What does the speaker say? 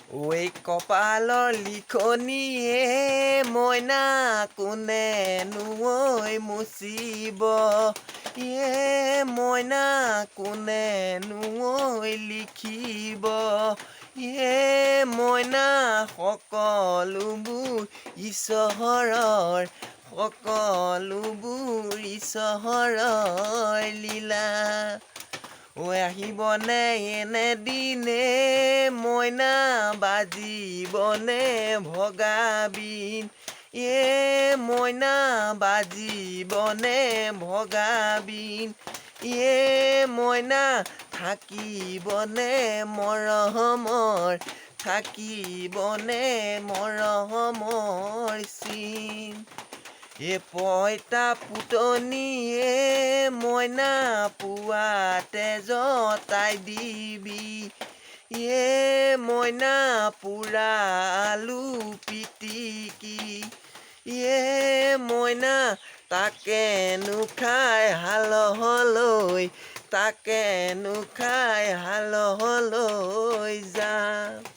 ঐ কপালৰ লিখনিয়ে মইনা কোনেনো ঐ মুচিব মইনা কোনেনো ঐ লিখিব মইনা সকলোবোৰ ঈশ্বৰৰ লীলা আহিবনে এনে দিনে মইনা বাজিবনে ভগাবিন মইনা বাজিবনে ভগাবিন মইনা থাকিবনে মৰমৰ চিন পইতা পুতনিয়ে মইনা পুৱাতে জতাই দিবি মইনা পুৰা আলু পিটিকি মইনা তাকেনো খাই হালহলৈ যাম।